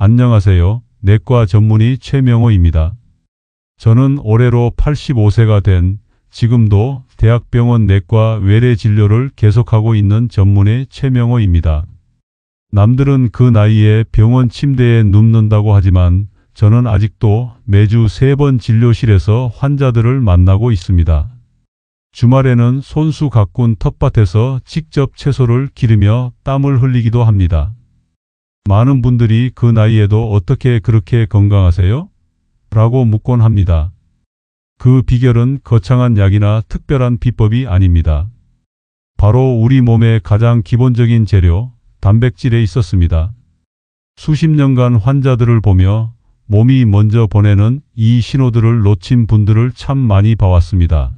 안녕하세요. 내과 전문의 최명호입니다. 저는 올해로 85세가 된 지금도 대학병원 내과 외래 진료를 계속하고 있는 전문의 최명호입니다. 남들은 그 나이에 병원 침대에 눕는다고 하지만 저는 아직도 매주 3번 진료실에서 환자들을 만나고 있습니다. 주말에는 손수 가꾼 텃밭에서 직접 채소를 기르며 땀을 흘리기도 합니다. 많은 분들이 그 나이에도 어떻게 그렇게 건강하세요? 라고 묻곤 합니다. 그 비결은 거창한 약이나 특별한 비법이 아닙니다. 바로 우리 몸의 가장 기본적인 재료, 단백질에 있었습니다. 수십 년간 환자들을 보며 몸이 먼저 보내는 이 신호들을 놓친 분들을 참 많이 봐왔습니다.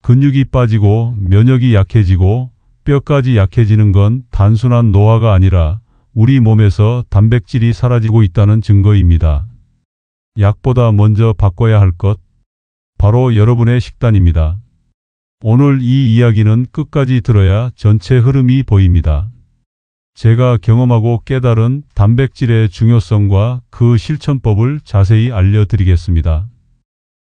근육이 빠지고 면역이 약해지고 뼈까지 약해지는 건 단순한 노화가 아니라 우리 몸에서 단백질이 사라지고 있다는 증거입니다. 약보다 먼저 바꿔야 할 것, 바로 여러분의 식단입니다. 오늘 이 이야기는 끝까지 들어야 전체 흐름이 보입니다. 제가 경험하고 깨달은 단백질의 중요성과 그 실천법을 자세히 알려드리겠습니다.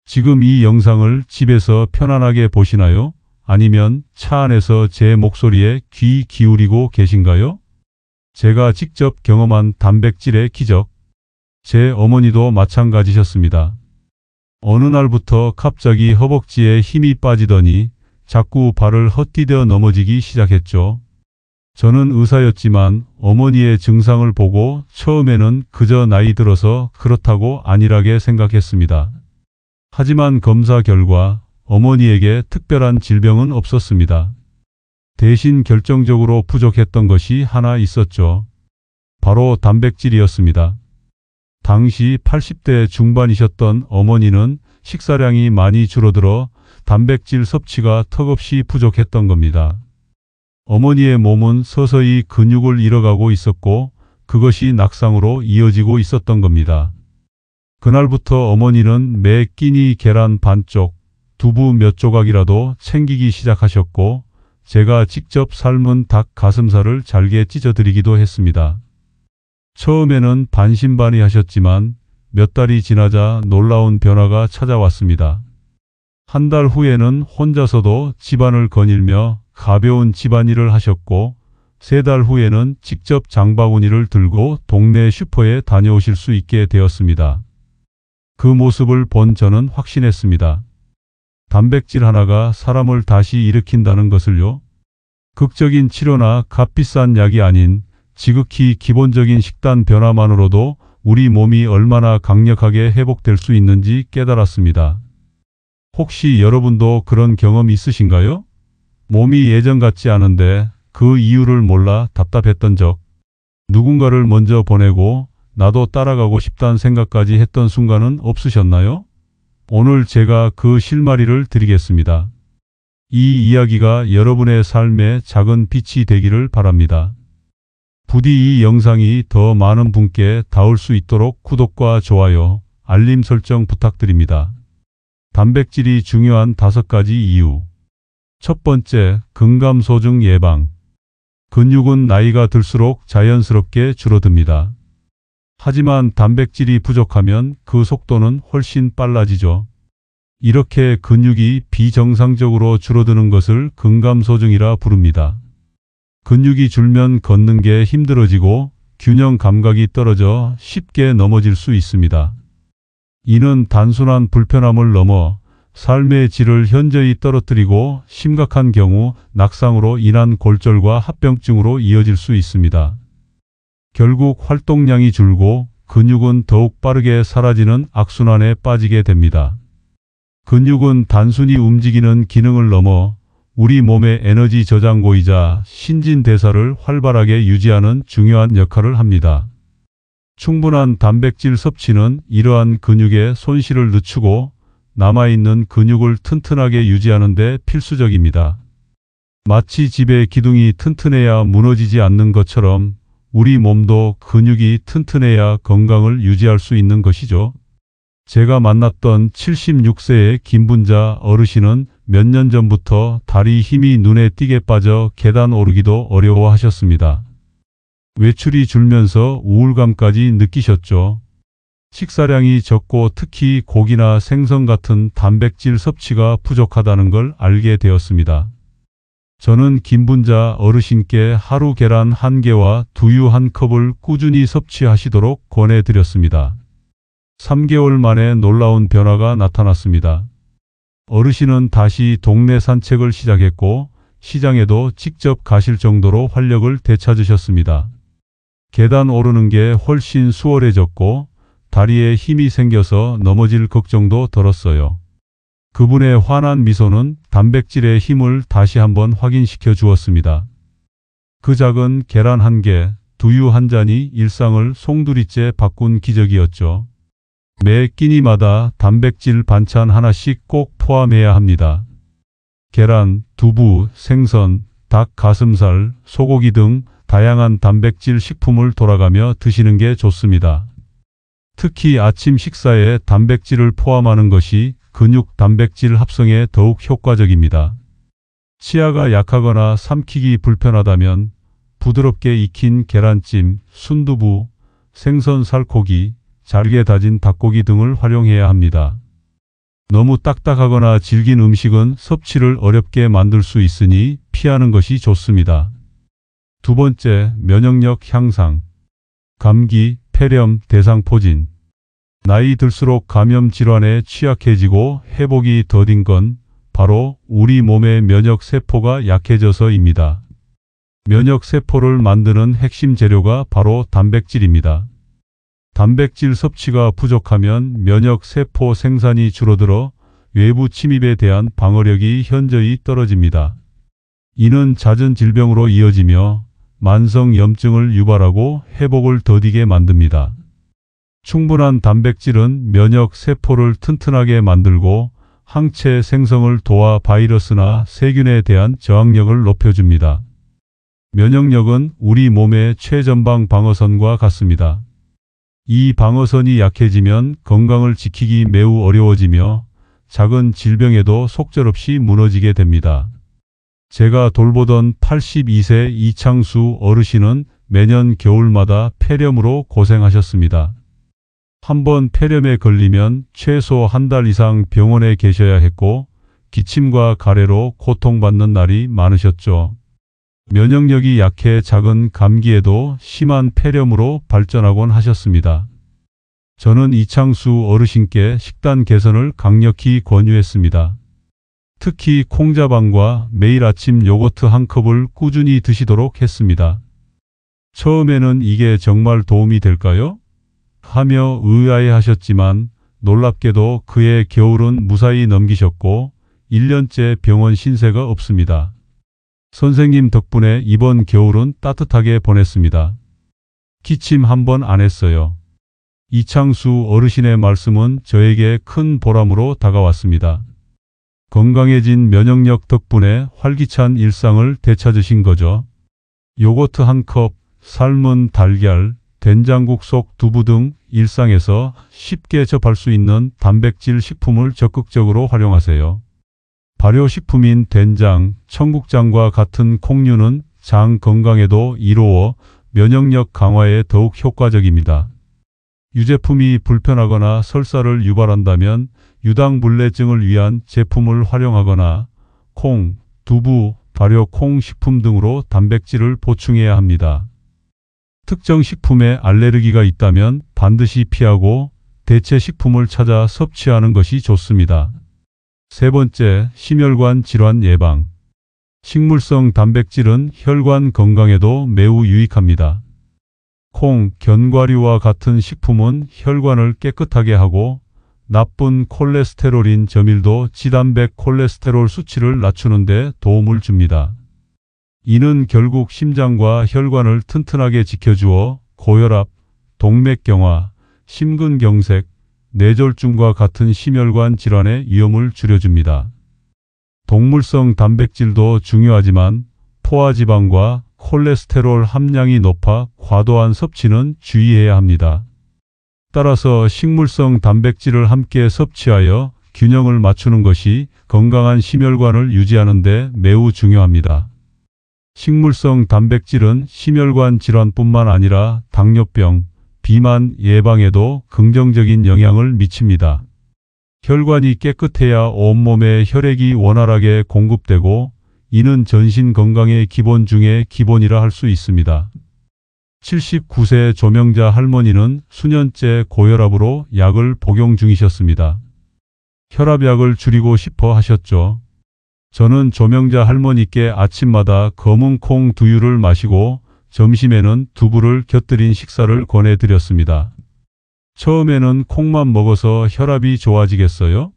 지금 이 영상을 집에서 편안하게 보시나요? 아니면 차 안에서 제 목소리에 귀 기울이고 계신가요? 제가 직접 경험한 단백질의 기적, 제 어머니도 마찬가지셨습니다. 어느 날부터 갑자기 허벅지에 힘이 빠지더니 자꾸 발을 헛디뎌 넘어지기 시작했죠. 저는 의사였지만 어머니의 증상을 보고 처음에는 그저 나이 들어서 그렇다고 안일하게 생각했습니다. 하지만 검사 결과 어머니에게 특별한 질병은 없었습니다. 대신 결정적으로 부족했던 것이 하나 있었죠. 바로 단백질이었습니다. 당시 80대 중반이셨던 어머니는 식사량이 많이 줄어들어 단백질 섭취가 턱없이 부족했던 겁니다. 어머니의 몸은 서서히 근육을 잃어가고 있었고 그것이 낙상으로 이어지고 있었던 겁니다. 그날부터 어머니는 매 끼니 계란 반쪽, 두부 몇 조각이라도 챙기기 시작하셨고 제가 직접 삶은 닭 가슴살을 잘게 찢어드리기도 했습니다. 처음에는 반신반의하셨지만 몇 달이 지나자 놀라운 변화가 찾아왔습니다. 한 달 후에는 혼자서도 집안을 거닐며 가벼운 집안일을 하셨고 3달 후에는 직접 장바구니를 들고 동네 슈퍼에 다녀오실 수 있게 되었습니다. 그 모습을 본 저는 확신했습니다. 단백질 하나가 사람을 다시 일으킨다는 것을요. 극적인 치료나 값비싼 약이 아닌 지극히 기본적인 식단 변화만으로도 우리 몸이 얼마나 강력하게 회복될 수 있는지 깨달았습니다. 혹시 여러분도 그런 경험 있으신가요? 몸이 예전 같지 않은데 그 이유를 몰라 답답했던 적, 누군가를 먼저 보내고 나도 따라가고 싶다는 생각까지 했던 순간은 없으셨나요? 오늘 제가 그 실마리를 드리겠습니다. 이 이야기가 여러분의 삶에 작은 빛이 되기를 바랍니다. 부디 이 영상이 더 많은 분께 닿을 수 있도록 구독과 좋아요, 알림 설정 부탁드립니다. 단백질이 중요한 5가지 이유. 첫 번째, 근감소증 예방. 근육은 나이가 들수록 자연스럽게 줄어듭니다. 하지만 단백질이 부족하면 그 속도는 훨씬 빨라지죠. 이렇게 근육이 비정상적으로 줄어드는 것을 근감소증이라 부릅니다. 근육이 줄면 걷는 게 힘들어지고 균형 감각이 떨어져 쉽게 넘어질 수 있습니다. 이는 단순한 불편함을 넘어 삶의 질을 현저히 떨어뜨리고 심각한 경우 낙상으로 인한 골절과 합병증으로 이어질 수 있습니다. 결국 활동량이 줄고 근육은 더욱 빠르게 사라지는 악순환에 빠지게 됩니다. 근육은 단순히 움직이는 기능을 넘어 우리 몸의 에너지 저장고이자 신진대사를 활발하게 유지하는 중요한 역할을 합니다. 충분한 단백질 섭취는 이러한 근육의 손실을 늦추고 남아있는 근육을 튼튼하게 유지하는 데 필수적입니다. 마치 집의 기둥이 튼튼해야 무너지지 않는 것처럼 우리 몸도 근육이 튼튼해야 건강을 유지할 수 있는 것이죠. 제가 만났던 76세의 김분자 어르신은 몇 년 전부터 다리 힘이 눈에 띄게 빠져 계단 오르기도 어려워하셨습니다. 외출이 줄면서 우울감까지 느끼셨죠. 식사량이 적고 특히 고기나 생선 같은 단백질 섭취가 부족하다는 걸 알게 되었습니다. 저는 김분자 어르신께 하루 계란 1개와 두유 1컵을 꾸준히 섭취하시도록 권해드렸습니다. 3개월 만에 놀라운 변화가 나타났습니다. 어르신은 다시 동네 산책을 시작했고 시장에도 직접 가실 정도로 활력을 되찾으셨습니다. 계단 오르는 게 훨씬 수월해졌고 다리에 힘이 생겨서 넘어질 걱정도 덜었어요. 그분의 환한 미소는 단백질의 힘을 다시 한번 확인시켜 주었습니다. 그 작은 계란 1개, 두유 1잔이 일상을 송두리째 바꾼 기적이었죠. 매 끼니마다 단백질 반찬 하나씩 꼭 포함해야 합니다. 계란, 두부, 생선, 닭 가슴살, 소고기 등 다양한 단백질 식품을 돌아가며 드시는 게 좋습니다. 특히 아침 식사에 단백질을 포함하는 것이 근육 단백질 합성에 더욱 효과적입니다. 치아가 약하거나 삼키기 불편하다면 부드럽게 익힌 계란찜, 순두부, 생선 살코기, 잘게 다진 닭고기 등을 활용해야 합니다. 너무 딱딱하거나 질긴 음식은 섭취를 어렵게 만들 수 있으니 피하는 것이 좋습니다. 두 번째, 면역력 향상. 감기, 폐렴, 대상포진. 나이 들수록 감염 질환에 취약해지고 회복이 더딘 건 바로 우리 몸의 면역 세포가 약해져서입니다. 면역 세포를 만드는 핵심 재료가 바로 단백질입니다. 단백질 섭취가 부족하면 면역 세포 생산이 줄어들어 외부 침입에 대한 방어력이 현저히 떨어집니다. 이는 잦은 질병으로 이어지며 만성 염증을 유발하고 회복을 더디게 만듭니다. 충분한 단백질은 면역 세포를 튼튼하게 만들고 항체 생성을 도와 바이러스나 세균에 대한 저항력을 높여줍니다. 면역력은 우리 몸의 최전방 방어선과 같습니다. 이 방어선이 약해지면 건강을 지키기 매우 어려워지며 작은 질병에도 속절없이 무너지게 됩니다. 제가 돌보던 82세 이창수 어르신은 매년 겨울마다 폐렴으로 고생하셨습니다. 한번 폐렴에 걸리면 최소 1달 이상 병원에 계셔야 했고 기침과 가래로 고통받는 날이 많으셨죠. 면역력이 약해 작은 감기에도 심한 폐렴으로 발전하곤 하셨습니다. 저는 이창수 어르신께 식단 개선을 강력히 권유했습니다. 특히 콩자반과 매일 아침 요거트 1컵을 꾸준히 드시도록 했습니다. 처음에는 이게 정말 도움이 될까요? 하며 의아해하셨지만 놀랍게도 그해 겨울은 무사히 넘기셨고 1년째 병원 신세가 없습니다. 선생님 덕분에 이번 겨울은 따뜻하게 보냈습니다. 기침 한 번 안 했어요. 이창수 어르신의 말씀은 저에게 큰 보람으로 다가왔습니다. 건강해진 면역력 덕분에 활기찬 일상을 되찾으신 거죠. 요거트 1컵, 삶은 달걀, 된장국 속 두부 등 일상에서 쉽게 접할 수 있는 단백질 식품을 적극적으로 활용하세요. 발효식품인 된장, 청국장과 같은 콩류는 장 건강에도 이로워 면역력 강화에 더욱 효과적입니다. 유제품이 불편하거나 설사를 유발한다면 유당불내증을 위한 제품을 활용하거나 콩, 두부, 발효 콩 식품 등으로 단백질을 보충해야 합니다. 특정 식품에 알레르기가 있다면 반드시 피하고 대체 식품을 찾아 섭취하는 것이 좋습니다. 세 번째, 심혈관 질환 예방. 식물성 단백질은 혈관 건강에도 매우 유익합니다. 콩, 견과류와 같은 식품은 혈관을 깨끗하게 하고 나쁜 콜레스테롤인 저밀도 지단백 콜레스테롤 수치를 낮추는 데 도움을 줍니다. 이는 결국 심장과 혈관을 튼튼하게 지켜주어 고혈압, 동맥경화, 심근경색, 뇌졸중과 같은 심혈관 질환의 위험을 줄여줍니다. 동물성 단백질도 중요하지만 포화지방과 콜레스테롤 함량이 높아 과도한 섭취는 주의해야 합니다. 따라서 식물성 단백질을 함께 섭취하여 균형을 맞추는 것이 건강한 심혈관을 유지하는 데 매우 중요합니다. 식물성 단백질은 심혈관 질환뿐만 아니라 당뇨병, 비만 예방에도 긍정적인 영향을 미칩니다. 혈관이 깨끗해야 온몸에 혈액이 원활하게 공급되고 이는 전신 건강의 기본 중에 기본이라 할 수 있습니다. 79세 조명자 할머니는 수년째 고혈압으로 약을 복용 중이셨습니다. 혈압약을 줄이고 싶어 하셨죠. 저는 조명자 할머니께 아침마다 검은 콩 두유를 마시고 점심에는 두부를 곁들인 식사를 권해드렸습니다. 처음에는 콩만 먹어서 혈압이 좋아지겠어요?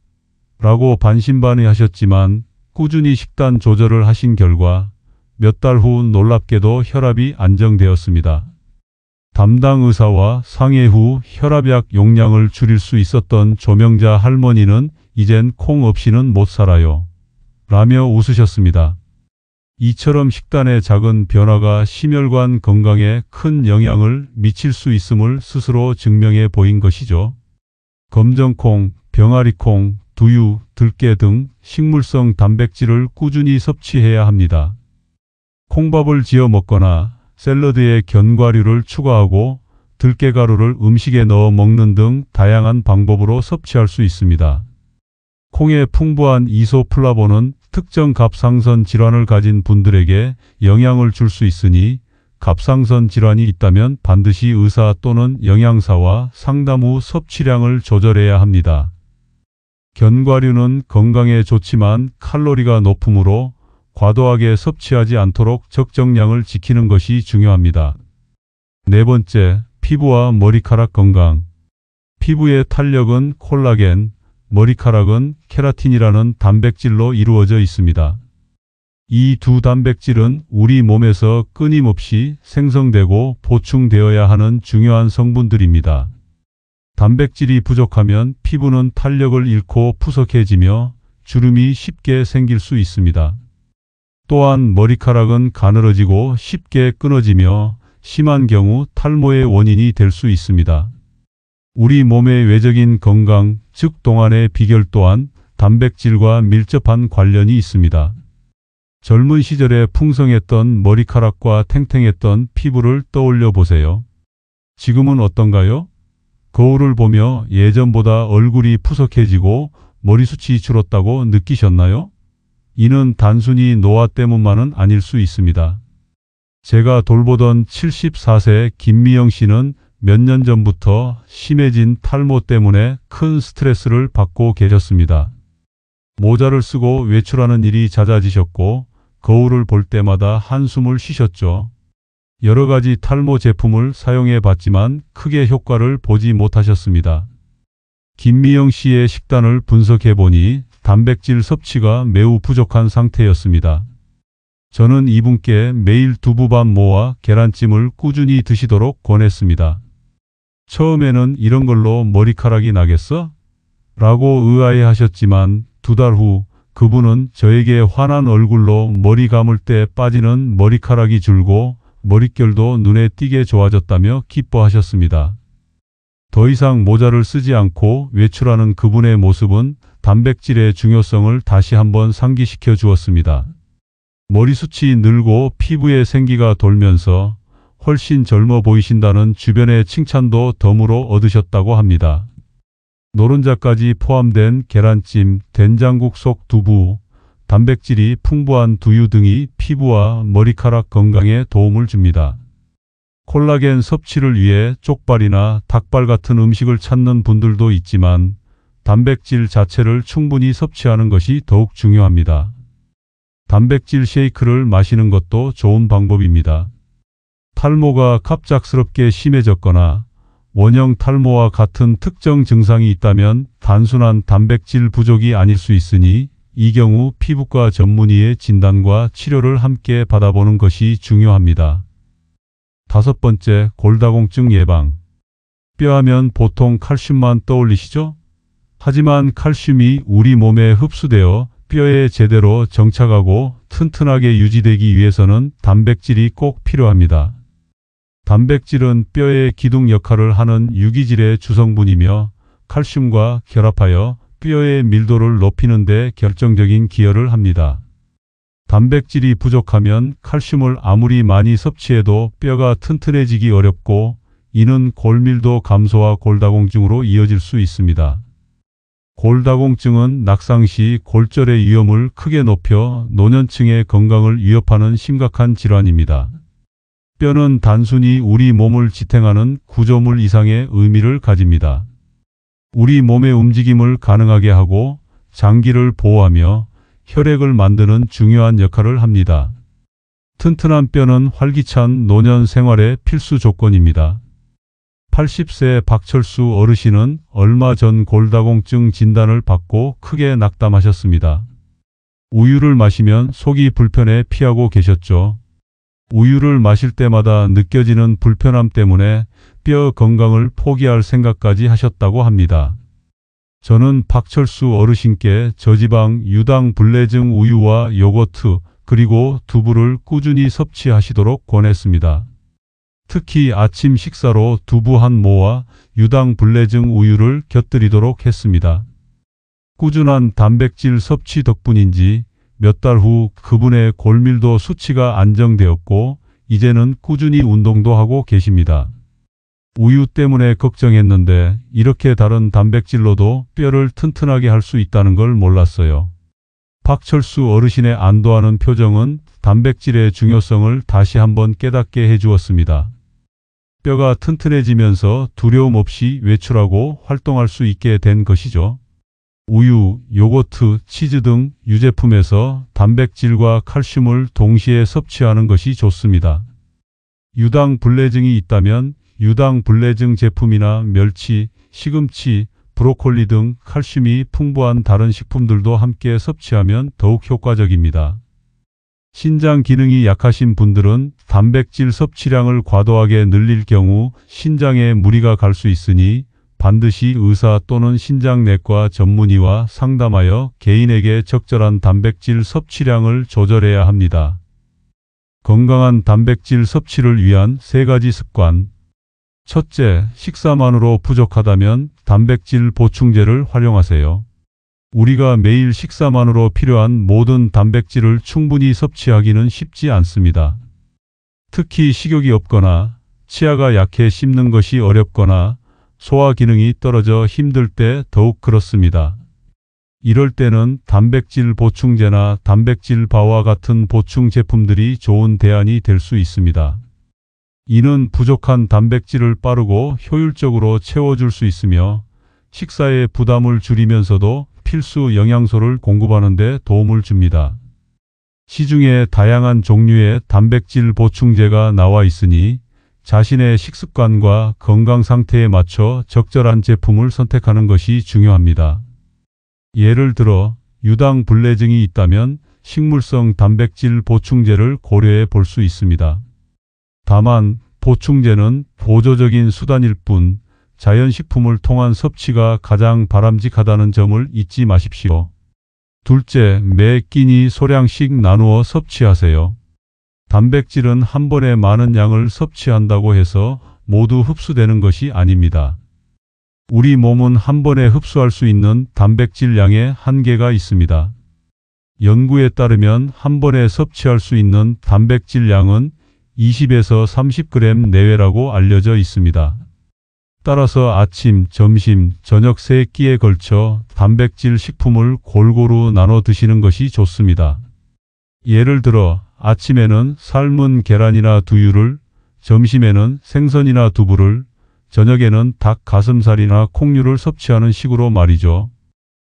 라고 반신반의하셨지만 꾸준히 식단 조절을 하신 결과 몇 달 후 놀랍게도 혈압이 안정되었습니다. 담당 의사와 상의 후 혈압약 용량을 줄일 수 있었던 조명자 할머니는 이젠 콩 없이는 못 살아요. 라며 웃으셨습니다. 이처럼 식단의 작은 변화가 심혈관 건강에 큰 영향을 미칠 수 있음을 스스로 증명해 보인 것이죠. 검정콩, 병아리콩, 두유, 들깨 등 식물성 단백질을 꾸준히 섭취해야 합니다. 콩밥을 지어 먹거나 샐러드에 견과류를 추가하고 들깨가루를 음식에 넣어 먹는 등 다양한 방법으로 섭취할 수 있습니다. 콩의 풍부한 이소플라본은 특정 갑상선 질환을 가진 분들에게 영향을 줄 수 있으니 갑상선 질환이 있다면 반드시 의사 또는 영양사와 상담 후 섭취량을 조절해야 합니다. 견과류는 건강에 좋지만 칼로리가 높으므로 과도하게 섭취하지 않도록 적정량을 지키는 것이 중요합니다. 네 번째, 피부와 머리카락 건강. 피부의 탄력은 콜라겐, 머리카락은 케라틴이라는 단백질로 이루어져 있습니다. 이 두 단백질은 우리 몸에서 끊임없이 생성되고 보충되어야 하는 중요한 성분들입니다. 단백질이 부족하면 피부는 탄력을 잃고 푸석해지며 주름이 쉽게 생길 수 있습니다. 또한 머리카락은 가늘어지고 쉽게 끊어지며 심한 경우 탈모의 원인이 될 수 있습니다. 우리 몸의 외적인 건강, 즉 동안의 비결 또한 단백질과 밀접한 관련이 있습니다. 젊은 시절에 풍성했던 머리카락과 탱탱했던 피부를 떠올려 보세요. 지금은 어떤가요? 거울을 보며 예전보다 얼굴이 푸석해지고 머리숱이 줄었다고 느끼셨나요? 이는 단순히 노화 때문만은 아닐 수 있습니다. 제가 돌보던 74세 김미영 씨는 몇 년 전부터 심해진 탈모 때문에 큰 스트레스를 받고 계셨습니다. 모자를 쓰고 외출하는 일이 잦아지셨고 거울을 볼 때마다 한숨을 쉬셨죠. 여러 가지 탈모 제품을 사용해 봤지만 크게 효과를 보지 못하셨습니다. 김미영 씨의 식단을 분석해 보니 단백질 섭취가 매우 부족한 상태였습니다. 저는 이분께 매일 두부밥 모와 계란찜을 꾸준히 드시도록 권했습니다. 처음에는 이런 걸로 머리카락이 나겠어? 라고 의아해 하셨지만 2달 후 그분은 저에게 환한 얼굴로 머리 감을 때 빠지는 머리카락이 줄고 머릿결도 눈에 띄게 좋아졌다며 기뻐하셨습니다. 더 이상 모자를 쓰지 않고 외출하는 그분의 모습은 단백질의 중요성을 다시 한번 상기시켜 주었습니다. 머리숱이 늘고 피부에 생기가 돌면서 훨씬 젊어 보이신다는 주변의 칭찬도 덤으로 얻으셨다고 합니다. 노른자까지 포함된 계란찜, 된장국 속 두부, 단백질이 풍부한 두유 등이 피부와 머리카락 건강에 도움을 줍니다. 콜라겐 섭취를 위해 쪽발이나 닭발 같은 음식을 찾는 분들도 있지만 단백질 자체를 충분히 섭취하는 것이 더욱 중요합니다. 단백질 쉐이크를 마시는 것도 좋은 방법입니다. 탈모가 갑작스럽게 심해졌거나 원형 탈모와 같은 특정 증상이 있다면 단순한 단백질 부족이 아닐 수 있으니 이 경우 피부과 전문의의 진단과 치료를 함께 받아보는 것이 중요합니다. 5번째, 골다공증 예방. 뼈하면 보통 칼슘만 떠올리시죠? 하지만 칼슘이 우리 몸에 흡수되어 뼈에 제대로 정착하고 튼튼하게 유지되기 위해서는 단백질이 꼭 필요합니다. 단백질은 뼈의 기둥 역할을 하는 유기질의 주성분이며 칼슘과 결합하여 뼈의 밀도를 높이는 데 결정적인 기여를 합니다. 단백질이 부족하면 칼슘을 아무리 많이 섭취해도 뼈가 튼튼해지기 어렵고 이는 골밀도 감소와 골다공증으로 이어질 수 있습니다. 골다공증은 낙상 시 골절의 위험을 크게 높여 노년층의 건강을 위협하는 심각한 질환입니다. 뼈는 단순히 우리 몸을 지탱하는 구조물 이상의 의미를 가집니다. 우리 몸의 움직임을 가능하게 하고 장기를 보호하며 혈액을 만드는 중요한 역할을 합니다. 튼튼한 뼈는 활기찬 노년 생활의 필수 조건입니다. 80세 박철수 어르신은 얼마 전 골다공증 진단을 받고 크게 낙담하셨습니다. 우유를 마시면 속이 불편해 피하고 계셨죠. 우유를 마실 때마다 느껴지는 불편함 때문에 뼈 건강을 포기할 생각까지 하셨다고 합니다. 저는 박철수 어르신께 저지방 유당 불내증 우유와 요거트 그리고 두부를 꾸준히 섭취하시도록 권했습니다. 특히 아침 식사로 두부 한 모와 유당 불내증 우유를 곁들이도록 했습니다. 꾸준한 단백질 섭취 덕분인지 몇 달 후 그분의 골밀도 수치가 안정되었고 이제는 꾸준히 운동도 하고 계십니다. 우유 때문에 걱정했는데 이렇게 다른 단백질로도 뼈를 튼튼하게 할 수 있다는 걸 몰랐어요. 박철수 어르신의 안도하는 표정은 단백질의 중요성을 다시 한번 깨닫게 해주었습니다. 뼈가 튼튼해지면서 두려움 없이 외출하고 활동할 수 있게 된 것이죠. 우유, 요거트, 치즈 등 유제품에서 단백질과 칼슘을 동시에 섭취하는 것이 좋습니다. 유당 불내증이 있다면 유당 불내증 제품이나 멸치, 시금치, 브로콜리 등 칼슘이 풍부한 다른 식품들도 함께 섭취하면 더욱 효과적입니다. 신장 기능이 약하신 분들은 단백질 섭취량을 과도하게 늘릴 경우 신장에 무리가 갈 수 있으니 반드시 의사 또는 신장내과 전문의와 상담하여 개인에게 적절한 단백질 섭취량을 조절해야 합니다. 건강한 단백질 섭취를 위한 3가지 습관. 첫째, 식사만으로 부족하다면 단백질 보충제를 활용하세요. 우리가 매일 식사만으로 필요한 모든 단백질을 충분히 섭취하기는 쉽지 않습니다. 특히 식욕이 없거나 치아가 약해 씹는 것이 어렵거나 소화 기능이 떨어져 힘들 때 더욱 그렇습니다. 이럴 때는 단백질 보충제나 단백질 바와 같은 보충 제품들이 좋은 대안이 될 수 있습니다. 이는 부족한 단백질을 빠르고 효율적으로 채워줄 수 있으며 식사의 부담을 줄이면서도 필수 영양소를 공급하는 데 도움을 줍니다. 시중에 다양한 종류의 단백질 보충제가 나와 있으니 자신의 식습관과 건강 상태에 맞춰 적절한 제품을 선택하는 것이 중요합니다. 예를 들어 유당 불내증이 있다면 식물성 단백질 보충제를 고려해 볼 수 있습니다. 다만 보충제는 보조적인 수단일 뿐 자연식품을 통한 섭취가 가장 바람직하다는 점을 잊지 마십시오. 둘째, 매 끼니 소량씩 나누어 섭취하세요. 단백질은 한 번에 많은 양을 섭취한다고 해서 모두 흡수되는 것이 아닙니다. 우리 몸은 한 번에 흡수할 수 있는 단백질 양의 한계가 있습니다. 연구에 따르면 한 번에 섭취할 수 있는 단백질 양은 20에서 30g 내외라고 알려져 있습니다. 따라서 아침, 점심, 저녁 3끼에 걸쳐 단백질 식품을 골고루 나눠 드시는 것이 좋습니다. 예를 들어 아침에는 삶은 계란이나 두유를, 점심에는 생선이나 두부를, 저녁에는 닭 가슴살이나 콩류를 섭취하는 식으로 말이죠.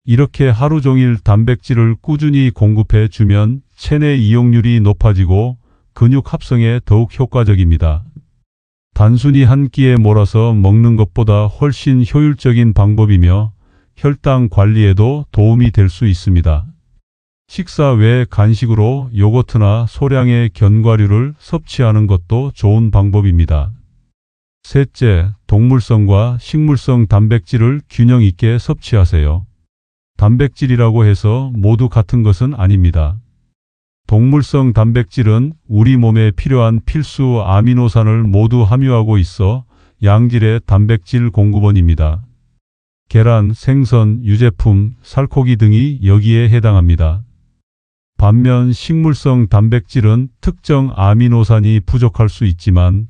이렇게 하루 종일 단백질을 꾸준히 공급해 주면 체내 이용률이 높아지고 근육 합성에 더욱 효과적입니다. 단순히 한 끼에 몰아서 먹는 것보다 훨씬 효율적인 방법이며 혈당 관리에도 도움이 될 수 있습니다. 식사 외 간식으로 요거트나 소량의 견과류를 섭취하는 것도 좋은 방법입니다. 셋째, 동물성과 식물성 단백질을 균형 있게 섭취하세요. 단백질이라고 해서 모두 같은 것은 아닙니다. 동물성 단백질은 우리 몸에 필요한 필수 아미노산을 모두 함유하고 있어 양질의 단백질 공급원입니다. 계란, 생선, 유제품, 살코기 등이 여기에 해당합니다. 반면 식물성 단백질은 특정 아미노산이 부족할 수 있지만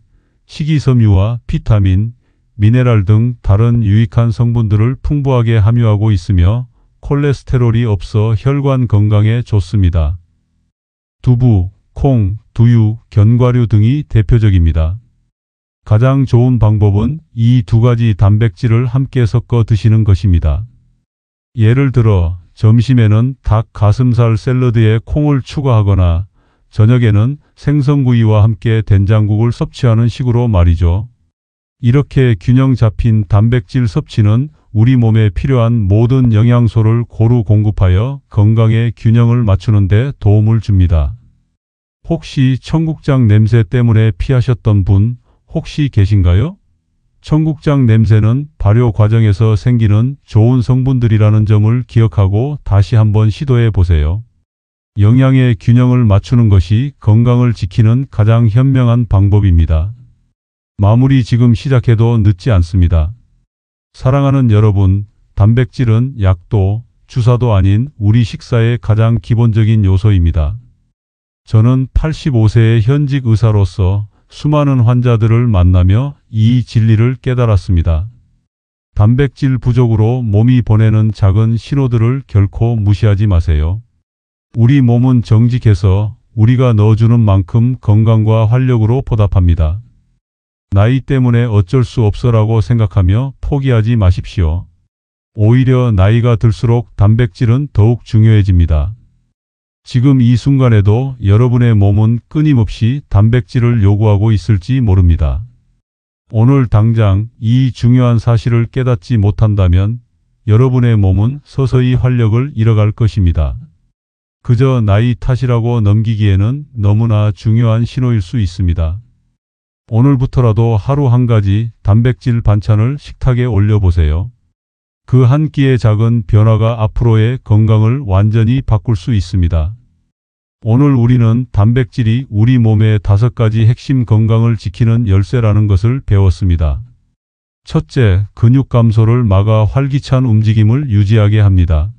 식이섬유와 비타민, 미네랄 등 다른 유익한 성분들을 풍부하게 함유하고 있으며 콜레스테롤이 없어 혈관 건강에 좋습니다. 두부, 콩, 두유, 견과류 등이 대표적입니다. 가장 좋은 방법은 이 두 가지 단백질을 함께 섞어 드시는 것입니다. 예를 들어 점심에는 닭 가슴살 샐러드에 콩을 추가하거나 저녁에는 생선구이와 함께 된장국을 섭취하는 식으로 말이죠. 이렇게 균형 잡힌 단백질 섭취는 우리 몸에 필요한 모든 영양소를 고루 공급하여 건강의 균형을 맞추는 데 도움을 줍니다. 혹시 청국장 냄새 때문에 피하셨던 분 혹시 계신가요? 청국장 냄새는 발효 과정에서 생기는 좋은 성분들이라는 점을 기억하고 다시 한번 시도해 보세요. 영양의 균형을 맞추는 것이 건강을 지키는 가장 현명한 방법입니다. 마무리 지금 시작해도 늦지 않습니다. 사랑하는 여러분, 단백질은 약도, 주사도 아닌 우리 식사의 가장 기본적인 요소입니다. 저는 85세의 현직 의사로서 수많은 환자들을 만나며 이 진리를 깨달았습니다. 단백질 부족으로 몸이 보내는 작은 신호들을 결코 무시하지 마세요. 우리 몸은 정직해서 우리가 넣어주는 만큼 건강과 활력으로 보답합니다. 나이 때문에 어쩔 수 없어라고 생각하며 포기하지 마십시오. 오히려 나이가 들수록 단백질은 더욱 중요해집니다. 지금 이 순간에도 여러분의 몸은 끊임없이 단백질을 요구하고 있을지 모릅니다. 오늘 당장 이 중요한 사실을 깨닫지 못한다면 여러분의 몸은 서서히 활력을 잃어갈 것입니다. 그저 나이 탓이라고 넘기기에는 너무나 중요한 신호일 수 있습니다. 오늘부터라도 하루 한 가지 단백질 반찬을 식탁에 올려보세요. 그 한 끼의 작은 변화가 앞으로의 건강을 완전히 바꿀 수 있습니다. 오늘 우리는 단백질이 우리 몸의 5가지 핵심 건강을 지키는 열쇠라는 것을 배웠습니다. 첫째, 근육 감소를 막아 활기찬 움직임을 유지하게 합니다.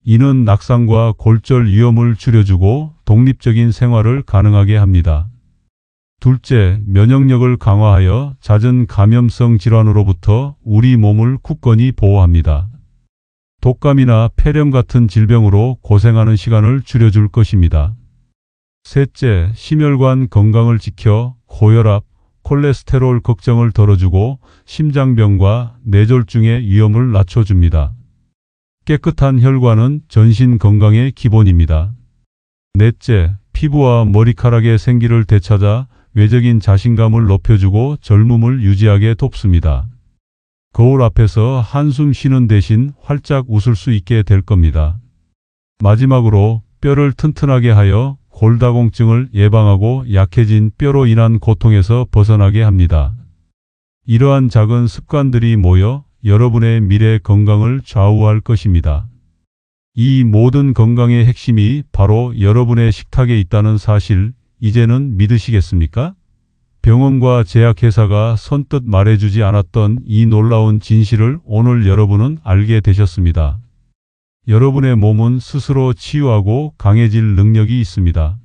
이는 낙상과 골절 위험을 줄여주고 독립적인 생활을 가능하게 합니다. 둘째, 면역력을 강화하여 잦은 감염성 질환으로부터 우리 몸을 굳건히 보호합니다. 독감이나 폐렴 같은 질병으로 고생하는 시간을 줄여줄 것입니다. 셋째, 심혈관 건강을 지켜 고혈압, 콜레스테롤 걱정을 덜어주고 심장병과 뇌졸중의 위험을 낮춰줍니다. 깨끗한 혈관은 전신 건강의 기본입니다. 넷째, 피부와 머리카락의 생기를 되찾아 외적인 자신감을 높여주고 젊음을 유지하게 돕습니다. 거울 앞에서 한숨 쉬는 대신 활짝 웃을 수 있게 될 겁니다. 마지막으로 뼈를 튼튼하게 하여 골다공증을 예방하고 약해진 뼈로 인한 고통에서 벗어나게 합니다. 이러한 작은 습관들이 모여 여러분의 미래 건강을 좌우할 것입니다. 이 모든 건강의 핵심이 바로 여러분의 식탁에 있다는 사실, 이제는 믿으시겠습니까? 병원과 제약회사가 선뜻 말해주지 않았던 이 놀라운 진실을 오늘 여러분은 알게 되셨습니다. 여러분의 몸은 스스로 치유하고 강해질 능력이 있습니다.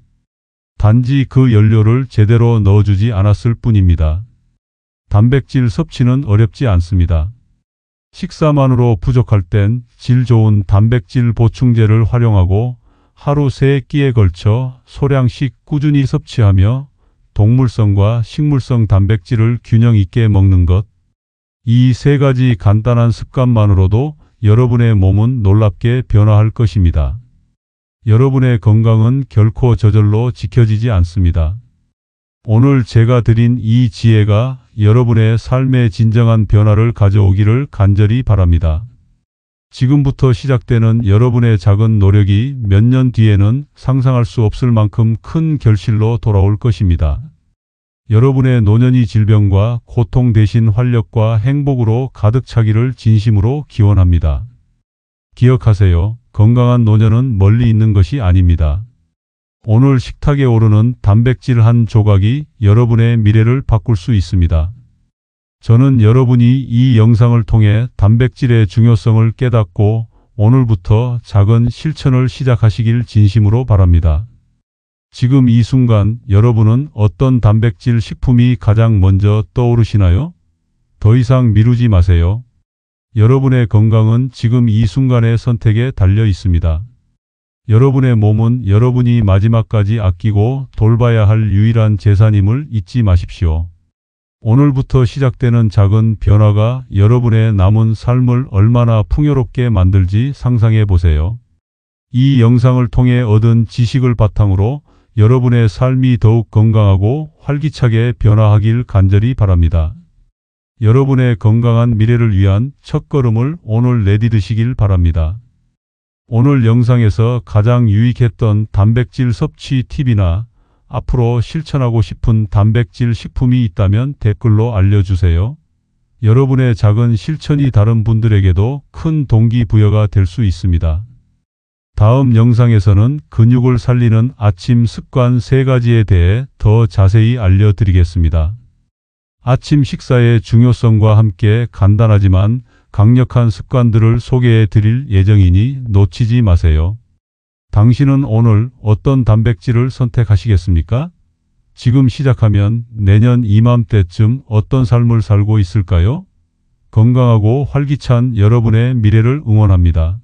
단지 그 연료를 제대로 넣어주지 않았을 뿐입니다. 단백질 섭취는 어렵지 않습니다. 식사만으로 부족할 땐 질 좋은 단백질 보충제를 활용하고 하루 3끼에 걸쳐 소량씩 꾸준히 섭취하며 동물성과 식물성 단백질을 균형 있게 먹는 것. 이 3가지 간단한 습관만으로도 여러분의 몸은 놀랍게 변화할 것입니다. 여러분의 건강은 결코 저절로 지켜지지 않습니다. 오늘 제가 드린 이 지혜가 여러분의 삶에 진정한 변화를 가져오기를 간절히 바랍니다. 지금부터 시작되는 여러분의 작은 노력이 몇 년 뒤에는 상상할 수 없을 만큼 큰 결실로 돌아올 것입니다. 여러분의 노년이 질병과 고통 대신 활력과 행복으로 가득 차기를 진심으로 기원합니다. 기억하세요. 건강한 노년은 멀리 있는 것이 아닙니다. 오늘 식탁에 오르는 단백질 한 조각이 여러분의 미래를 바꿀 수 있습니다. 저는 여러분이 이 영상을 통해 단백질의 중요성을 깨닫고 오늘부터 작은 실천을 시작하시길 진심으로 바랍니다. 지금 이 순간 여러분은 어떤 단백질 식품이 가장 먼저 떠오르시나요? 더 이상 미루지 마세요. 여러분의 건강은 지금 이 순간의 선택에 달려 있습니다. 여러분의 몸은 여러분이 마지막까지 아끼고 돌봐야 할 유일한 재산임을 잊지 마십시오. 오늘부터 시작되는 작은 변화가 여러분의 남은 삶을 얼마나 풍요롭게 만들지 상상해 보세요. 이 영상을 통해 얻은 지식을 바탕으로 여러분의 삶이 더욱 건강하고 활기차게 변화하길 간절히 바랍니다. 여러분의 건강한 미래를 위한 첫걸음을 오늘 내디디시길 바랍니다. 오늘 영상에서 가장 유익했던 단백질 섭취 팁이나 앞으로 실천하고 싶은 단백질 식품이 있다면 댓글로 알려주세요. 여러분의 작은 실천이 다른 분들에게도 큰 동기부여가 될 수 있습니다. 다음 영상에서는 근육을 살리는 아침 습관 3가지에 대해 더 자세히 알려드리겠습니다. 아침 식사의 중요성과 함께 간단하지만 강력한 습관들을 소개해 드릴 예정이니 놓치지 마세요. 당신은 오늘 어떤 단백질을 선택하시겠습니까? 지금 시작하면 내년 이맘때쯤 어떤 삶을 살고 있을까요? 건강하고 활기찬 여러분의 미래를 응원합니다.